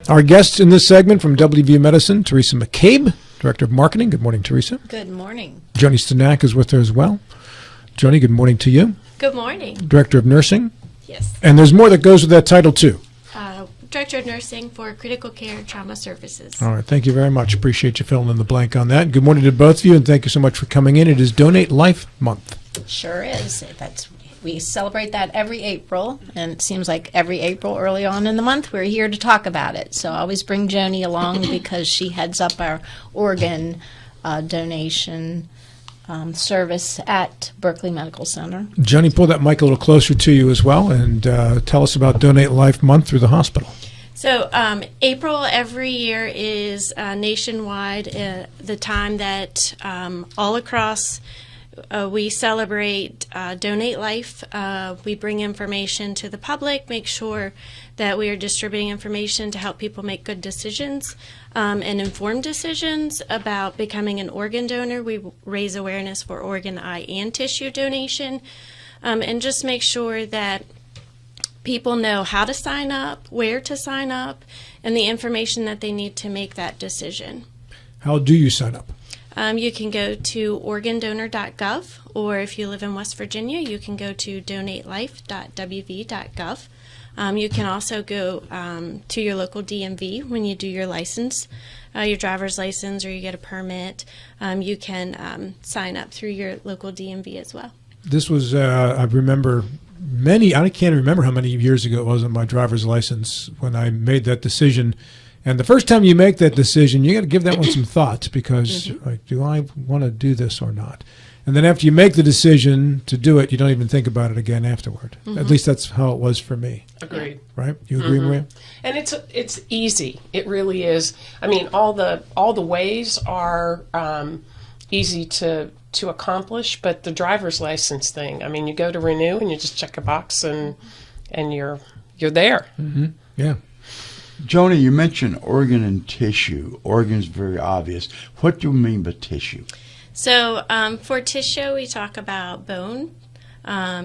Our guests in this segment from WVU Medicine, Teresa McCabe, Director of Marketing. Good morning, Teresa. Good morning. Jonie Stenack is with her as well. Jonie, good morning to you. Good morning. Director of Nursing. Yes. And there's more that goes with that title, too. Director of Nursing for Critical Care Trauma Services. All right. Thank you very much. Appreciate you filling in the blank on that. Good morning to both of you, and thank you so much for coming in. It is Donate Life Month. Sure is. We celebrate that every April, and it seems like every April early on in the month we're here to talk about it. So I always bring Jonie along because she heads up our organ donation service at Berkeley Medical Center. Jonie, pull that mic a little closer to you as well, and tell us about Donate Life Month through the hospital. So April every year is nationwide the time that all across we celebrate Donate Life. We bring information to the public, make sure that we are distributing information to help people make good decisions and informed decisions about becoming an organ donor. We raise awareness for organ, eye, and tissue donation, and just make sure that people know how to sign up, where to sign up, and the information that they need to make that decision. How do you sign up? You can go to organdonor.gov, or if you live in West Virginia, you can go to donatelife.wv.gov. You can also go to your local DMV when you do your license, your driver's license, or you get a permit. You can sign up through your local DMV as well. This was, I remember I can't remember how many years ago it was on my driver's license when I made that decision. And the first time you make that decision, you got to give that one some thought because, like, do I want to do this or not? And then after you make the decision to do it, you don't even think about it again afterward. At least that's how it was for me. Agreed. Right? You agree, Maria? And it's easy. It really is. I mean, all the ways are easy to accomplish, but the driver's license thing. I mean, you go to renew and you just check a box and you're there. Mm-hmm. Yeah. Jonie, you mentioned organ and tissue. Organ's very obvious. What do you mean by tissue? So for tissue, we talk about bone,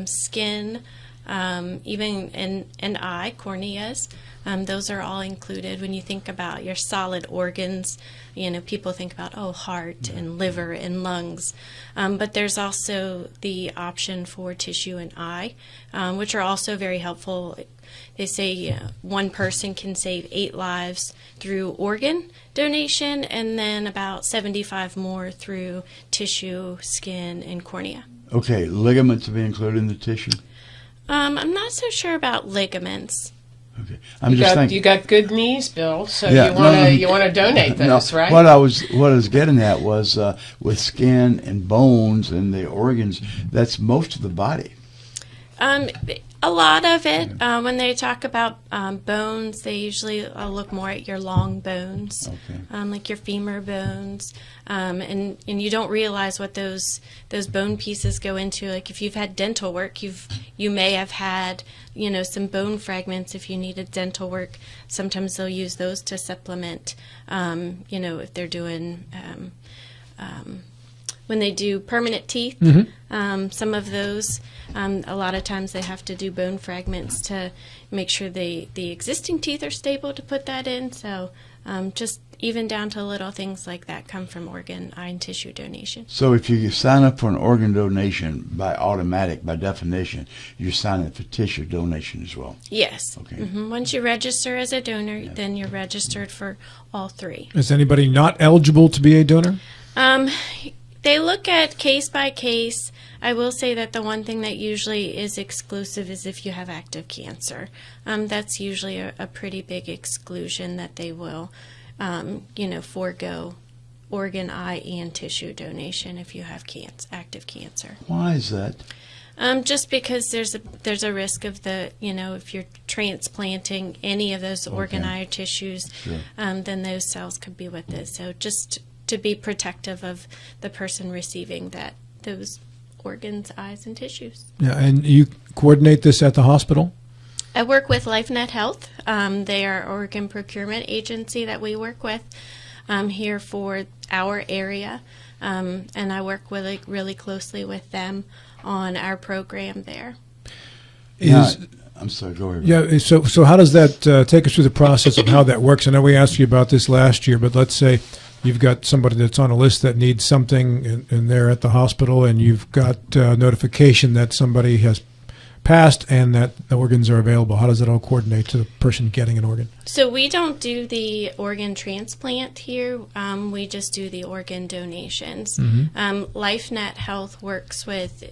skin, even an eye, corneas. Those are all included. When you think about your solid organs, people think about, heart and liver and lungs. But there's also the option for tissue and eye, which are also very helpful. They say one person can save 8 lives through organ donation and then about 75 more through tissue, skin, and cornea. Okay, ligaments to be included in the tissue? I'm not so sure about ligaments. Okay, You got good knees, Bill, so yeah, you want to donate those, right? What I was getting at was with skin and bones and the organs, that's most of the body. A lot of it, when they talk about bones, they usually look more at your long bones, like your femur bones, and you don't realize what those bone pieces go into. Like if you've had dental work, you may have had some bone fragments. If you needed dental work, sometimes they'll use those to supplement. If they're doing when they do permanent teeth, some of those, a lot of times they have to do bone fragments to make sure the existing teeth are stable to put that in. So just even down to little things like that come from organ, eye, and tissue donation. So if you sign up for an organ donation by definition, you're signing up for tissue donation as well? Yes. Okay. Once you register as a donor, then you're registered for all 3. Is anybody not eligible to be a donor? They look at case by case. I will say that the one thing that usually is exclusive is if you have active cancer. That's usually a pretty big exclusion that they will, forego organ, eye, and tissue donation if you have active cancer. Why is that? Just because there's a risk of if you're transplanting any of those organ, eye, or tissues, then those cells could be with it. So just to be protective of the person receiving those organs, eyes, and tissues. Yeah, and you coordinate this at the hospital? I work with LifeNet Health. They are an organ procurement agency that we work with here for our area, and I work really closely with them on our program there. I'm sorry, go ahead. Yeah, so how does that take us through the process of how that works? I know we asked you about this last year, but let's say you've got somebody that's on a list that needs something, and they're at the hospital, and you've got notification that somebody has passed and that the organs are available. How does it all coordinate to the person getting an organ? So we don't do the organ transplant here. We just do the organ donations. LifeNet Health works with,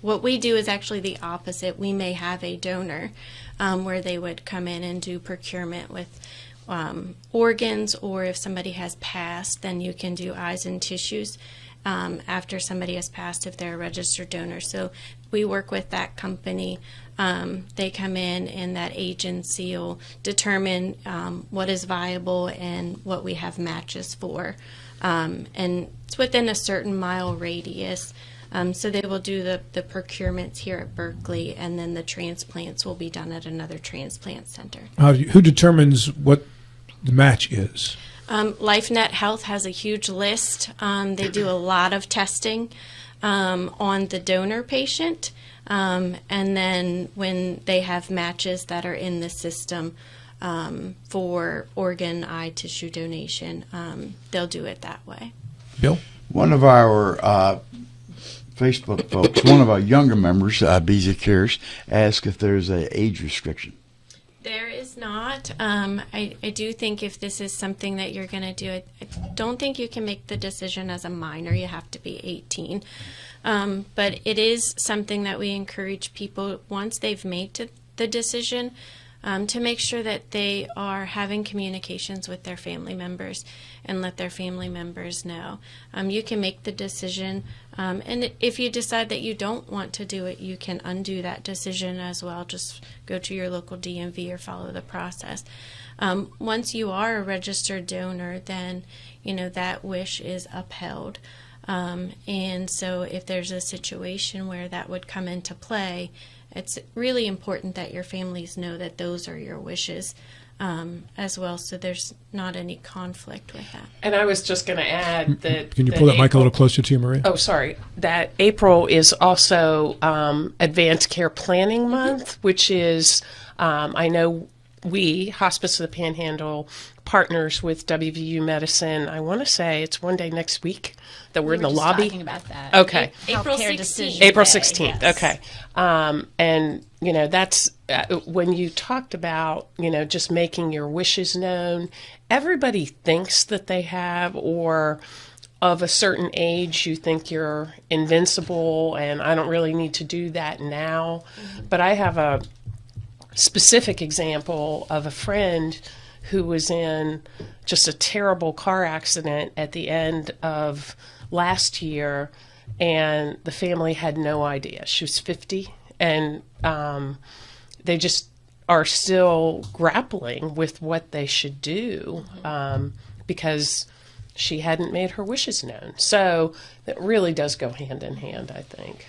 what we do is actually the opposite. We may have a donor where they would come in and do procurement with organs, or if somebody has passed, then you can do eyes and tissues after somebody has passed if they're a registered donor. So we work with that company. They come in, and that agency will determine what is viable and what we have matches for. And it's within a certain mile radius. So they will do the procurements here at Berkeley, and then the transplants will be done at another transplant center. Who determines what the match is? LifeNet Health has a huge list. They do a lot of testing on the donor patient, and then when they have matches that are in the system for organ, eye, tissue donation, they'll do it that way. Bill? One of our Facebook folks, one of our younger members, Beezy Cares, asked if there's an age restriction. There is not. I do think if this is something that you're going to do, I don't think you can make the decision as a minor. You have to be 18. But it is something that we encourage people, once they've made the decision, to make sure that they are having communications with their family members and let their family members know. You can make the decision, and if you decide that you don't want to do it, you can undo that decision as well. Just go to your local DMV or follow the process. Once you are a registered donor, then that wish is upheld. And so if there's a situation where that would come into play, it's really important that your families know that those are your wishes as well, so there's not any conflict with that. And I was just going to add that... Can you pull that mic a little closer to you, Maria? Oh, sorry. That April is also Advanced Care Planning Month, which is, I know we, Hospice of the Panhandle, partners with WVU Medicine. I want to say it's one day next week that we're in the lobby. Talking about that. Okay. April Healthcare 16th. decision April day, 16th. yes. Okay. And, that's when you talked about, just making your wishes known, everybody thinks that they have, or of a certain age, you think you're invincible and I don't really need to do that now. But I have a specific example of a friend who was in just a terrible car accident at the end of last year, and the family had no idea. She was 50, and they just are still grappling with what they should do because she hadn't made her wishes known. So that really does go hand in hand, I think.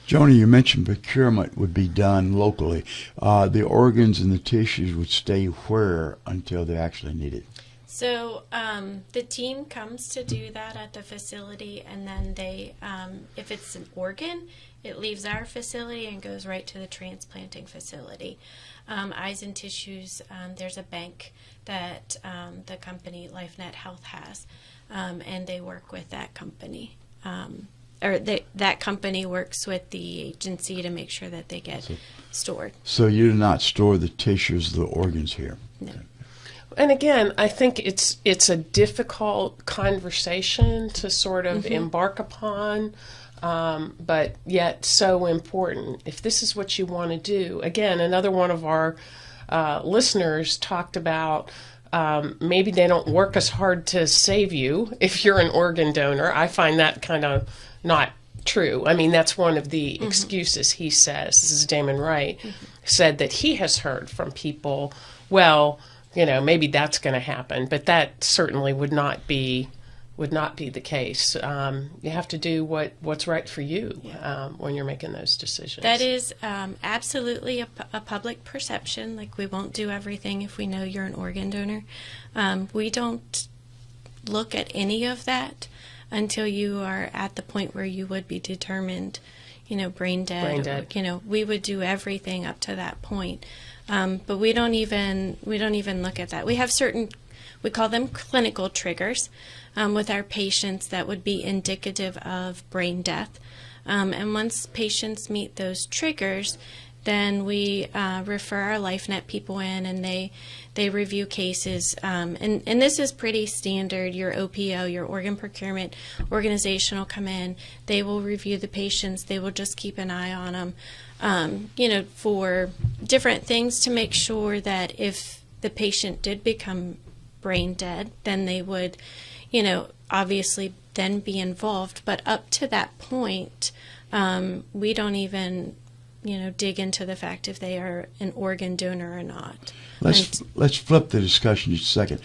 Jonie, you mentioned procurement would be done locally. The organs and the tissues would stay where until they're actually needed? So the team comes to do that at the facility, and then they, if it's an organ, it leaves our facility and goes right to the transplanting facility. Eyes and tissues, there's a bank that the company LifeNet Health has, and they work with that company. That company works with the agency to make sure that they get stored. So you do not store the tissues, the organs here? No. And again, I think it's a difficult conversation to sort of embark upon, but yet so important. If this is what you want to do, again, another one of our listeners talked about maybe they don't work as hard to save you if you're an organ donor. I find that kind of not true. I mean, that's one of the excuses he says. This is Damon Wright, said that he has heard from people, well, maybe that's going to happen, but that certainly would not be the case. You have to do what's right for you when you're making those decisions. That is absolutely a public perception. Like, we won't do everything if we know you're an organ donor. We don't look at any of that until you are at the point where you would be determined, brain dead. Brain dead. We would do everything up to that point. But we don't even look at that. We have certain, we call them clinical triggers with our patients that would be indicative of brain death. And once patients meet those triggers, then we refer our LifeNet people in, and they review cases. And this is pretty standard. Your OPO, your organ procurement organization will come in. They will review the patients. They will just keep an eye on them, for different things to make sure that if the patient did become brain dead, then they would, obviously then be involved. But up to that point, we don't even dig into the fact if they are an organ donor or not. Let's flip the discussion just a second.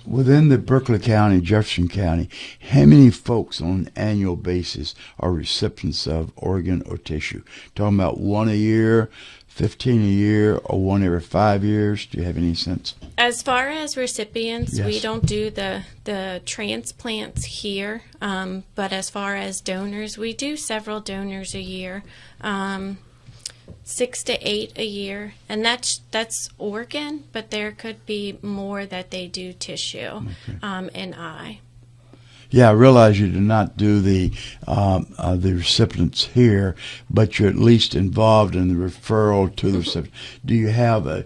Within the Berkeley County, Jefferson County, how many folks on an annual basis are recipients of organ or tissue? Talking about 1 a year, 15 a year, or 1 every 5 years? Do you have any sense? As far as recipients, Yes. we don't do the transplants here, but as far as donors, we do several donors a year. 6 to 8 a year, and that's organ, but there could be more that they do tissue and eye. Yeah, I realize you do not do the recipients here, but you're at least involved in the referral to the recipient. Do you have a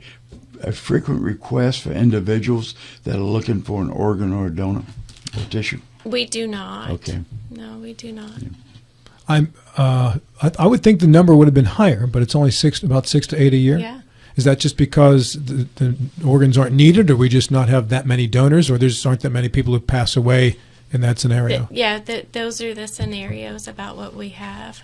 frequent request for individuals that are looking for an organ or a donor or tissue? We do not. Okay. No, we do not. I would think the number would have been higher, but it's only about 6 to 8 a year. Yeah. Is that just because the organs aren't needed, or we just not have that many donors, or there just aren't that many people who pass away in that scenario? Those are the scenarios about what we have.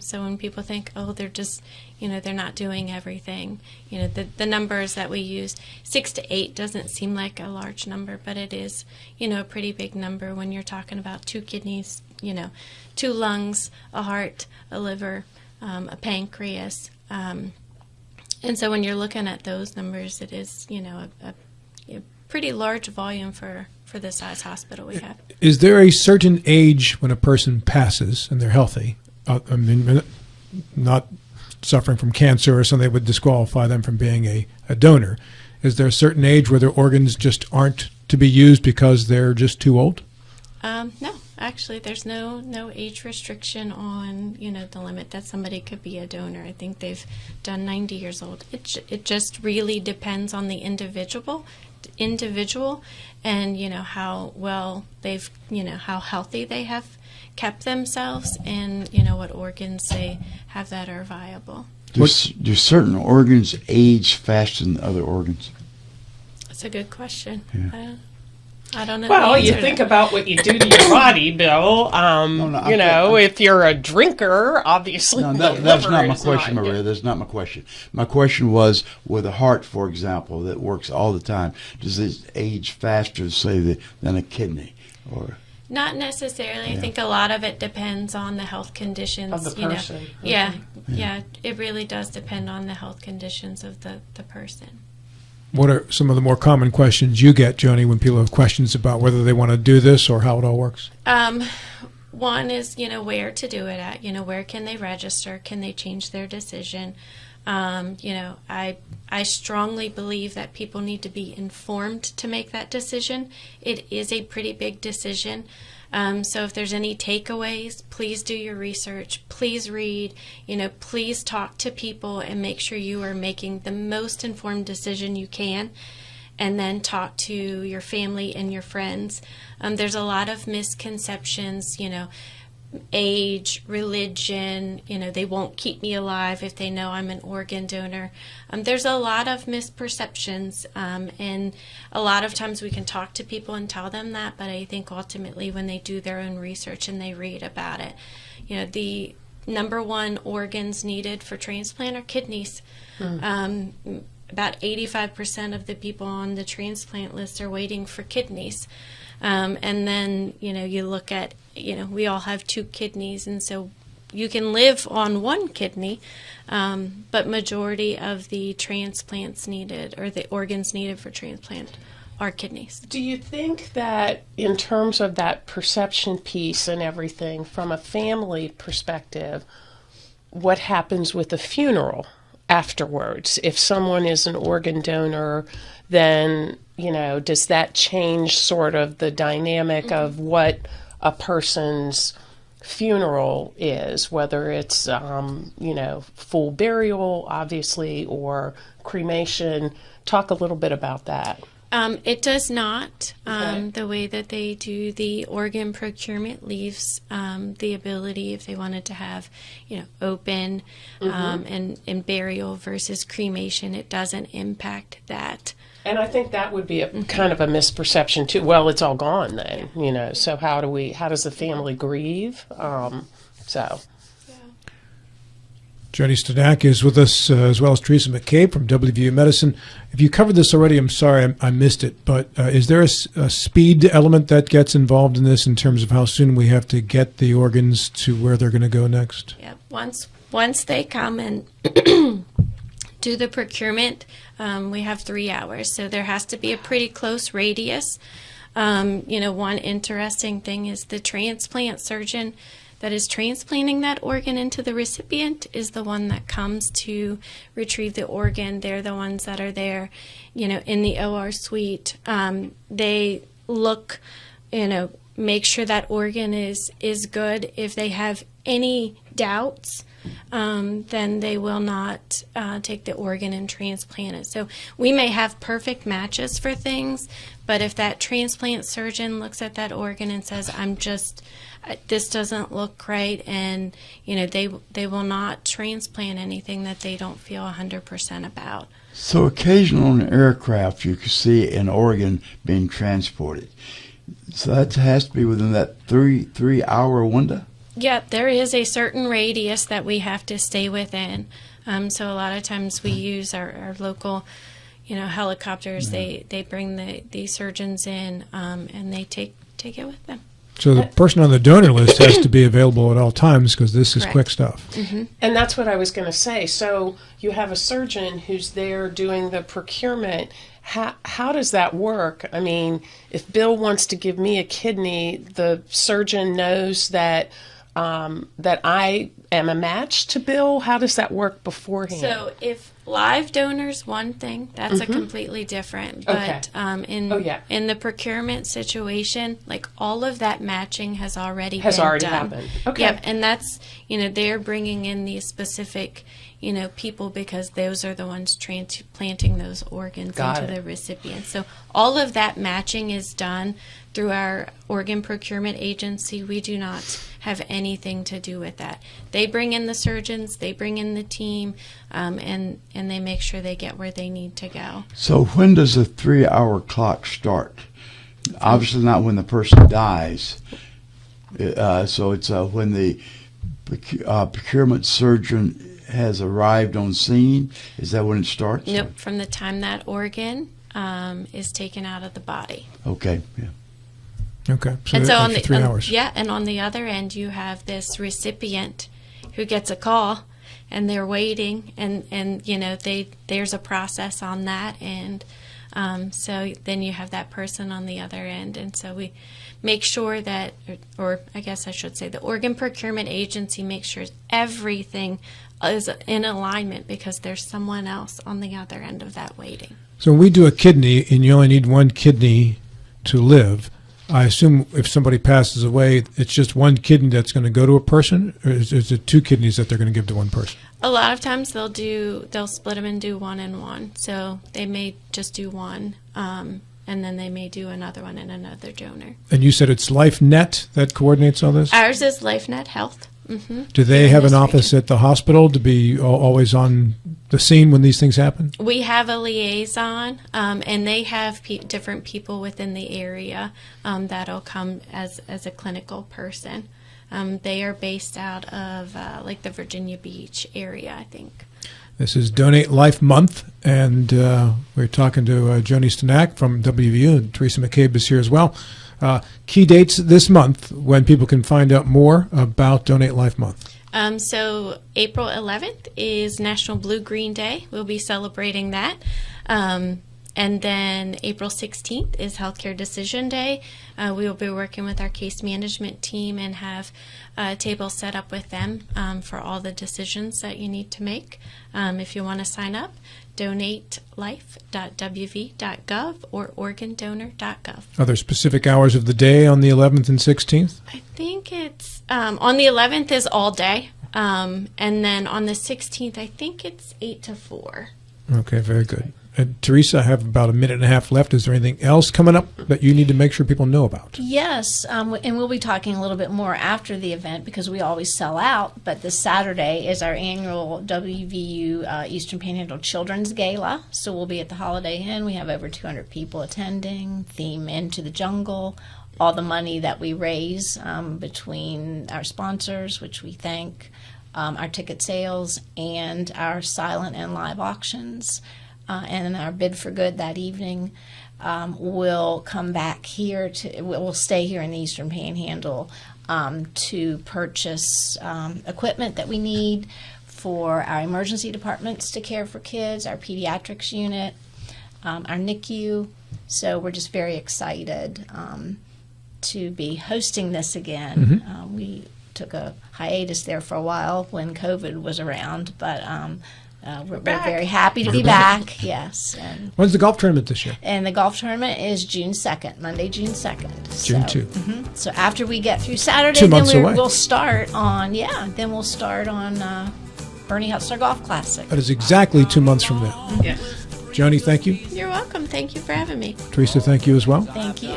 So when people think, oh, they're just, they're not doing everything, the numbers that we use, 6 to 8 doesn't seem like a large number, but it is, a pretty big number when you're talking about 2 kidneys, 2 lungs, a heart, a liver, a pancreas. And so when you're looking at those numbers, it is, a pretty large volume for the size hospital we have. Is there a certain age when a person passes and they're healthy? Not suffering from cancer or something that would disqualify them from being a donor. Is there a certain age where their organs just aren't to be used because they're just too old? No, actually, there's no age restriction on the limit that somebody could be a donor. I think they've done 90 years old. It just really depends on the individual, and how well they've how healthy they have kept themselves, and what organs they have that are viable. Do certain organs age faster than other organs? That's a good question. Yeah. I don't know. Well, the you answer think to about what you do to your body, Bill. If you're a drinker, obviously. No, the that's liver not my is question, not- Maria. That's not my question. My question was, with a heart, for example, that works all the time, does it age faster, say, than a kidney? Or Not necessarily. I think a lot of it depends on the health conditions Of the person. Yeah, it really does depend on the health conditions of the person. What are some of the more common questions you get, Jonie, when people have questions about whether they want to do this or how it all works? One is, where to do it at. Where can they register? Can they change their decision? I strongly believe that people need to be informed to make that decision. It is a pretty big decision. So if there's any takeaways, please do your research. Please read. Please talk to people and make sure you are making the most informed decision you can. And then talk to your family and your friends. There's a lot of misconceptions, age, religion, they won't keep me alive if they know I'm an organ donor. There's a lot of misperceptions, and a lot of times we can talk to people and tell them that, but I think ultimately when they do their own research and they read about it, the number one organs needed for transplant are kidneys. About 85% of the people on the transplant list are waiting for kidneys. And then, you look at, we all have 2 kidneys, and so you can live on 1 kidney, but majority of the transplants needed, or the organs needed for transplant, are kidneys. Do you think that in terms of that perception piece and everything, from a family perspective, what happens with the funeral afterwards. If someone is an organ donor, then, does that change sort of the dynamic of what a person's funeral is, whether it's, full burial, obviously, or cremation? Talk a little bit about that. It does not. Okay. The way that they do the organ procurement leaves the ability, if they wanted to have, open and burial versus cremation, it doesn't impact that. And I think that would be a kind of a misperception too. Well, it's all gone then, So how does the family grieve? Jonie Stenack is with us, as well as Teresa McCabe from WVU Medicine. If you covered this already, I'm sorry I missed it, but is there a speed element that gets involved in this in terms of how soon we have to get the organs to where they're going to go next? Yeah. Once they come and do the procurement, we have 3 hours, so there has to be a pretty close radius. One interesting thing is the transplant surgeon that is transplanting that organ into the recipient is the one that comes to retrieve the organ. They're the ones that are there, in the OR suite. They look, make sure that organ is good. If they have any doubts, then they will not take the organ and transplant it. So we may have perfect matches for things, but if that transplant surgeon looks at that organ and says, this doesn't look right, and they will not transplant anything that they don't feel 100% about. So occasionally on an aircraft you can see an organ being transported. So that has to be within that 3 hour window? Yeah, there is a certain radius that we have to stay within. So a lot of times we use our local, helicopters. Yeah. They bring the surgeons in, and they take it with them. So the person on the donor list has to be available at all times because this is Correct. quick stuff. Mm-hmm. And that's what I was going to say. So you have a surgeon who's there doing the procurement. How does that work? I mean, if Bill wants to give me a kidney, the surgeon knows that I am a match to Bill. How does that work beforehand? So if live donors, one thing, that's a completely different. But Okay. In the procurement situation, like all of that matching has already Has been already done. happened. Okay. Yep, and that's, they're bringing in these specific, people because those are the ones transplanting those organs Got into it. the recipient. So all of that matching is done through our organ procurement agency. We do not have anything to do with that. They bring in the surgeons, they bring in the team, and they make sure they get where they need to go. So when does the 3 hour clock start? Obviously not when the person dies. So it's when the procurement surgeon has arrived on scene. Is that when it starts? Nope, from the time that organ is taken out of the body. Okay. Yeah. Okay. So, And so on after the 3 hours. yeah, and on the other end you have this recipient who gets a call and they're waiting, and there's a process on that, and so then you have that person on the other end, and so we make sure that, or I guess I should say, the organ procurement agency makes sure everything is in alignment because there's someone else on the other end of that waiting. So when we do a kidney and you only need one kidney to live, I assume if somebody passes away, it's just one kidney that's going to go to a person, or is it 2 kidneys that they're going to give to one person? A lot of times they'll split them and do 1 and 1. So they may just do one, and then they may do another one in another donor. And you said it's LifeNet that coordinates all this? Ours is LifeNet Health. Mm-hmm. Do they have an office at the hospital to be always on the scene when these things happen? We have a liaison, and they have different people within the area that'll come as a clinical person. They are based out of like the Virginia Beach area, I think. This is Donate Life Month, and we're talking to Jonie Stenack from WVU, and Teresa McCabe is here as well. Key dates this month when people can find out more about Donate Life Month. So April 11th is National Blue Green Day. We'll be celebrating that. And And then April 16th is Healthcare Decision Day. We will be working with our case management team and have a table set up with them for all the decisions that you need to make. If you want to sign up, donatelife.wv.gov or organdonor.gov. Are there specific hours of the day on the 11th and 16th? I think it's on the 11th is all day, and then on the 16th, I think it's 8 to 4. Okay, very good. Teresa, I have about a minute and a half left. Is there anything else coming up that you need to make sure people know about? Yes, and we'll be talking a little bit more after the event because we always sell out. But this Saturday is our annual WVU Eastern Panhandle Children's Gala. So we'll be at the Holiday Inn. We have over 200 people attending. Theme Into the Jungle. All the money that we raise between our sponsors, which we thank, our ticket sales, and our silent and live auctions. And our bid for good that evening will come back here we'll stay here in the Eastern Panhandle to purchase equipment that we need for our emergency departments to care for kids, our pediatrics unit, our NICU. So we're just very excited to be hosting this again. We took a hiatus there for a while when COVID was around, but we're very happy to be back. Yes. And When's the golf tournament this year? the golf tournament is June 2nd, Monday, June 2nd. June 2. So after we get through Saturday, 2 months away. we'll start on, Bernie Hutzler Golf Classic. That is exactly 2 months from now. Yes. Jonie, thank you. You're welcome. Thank you for having me. Teresa, thank you as well. Thank you.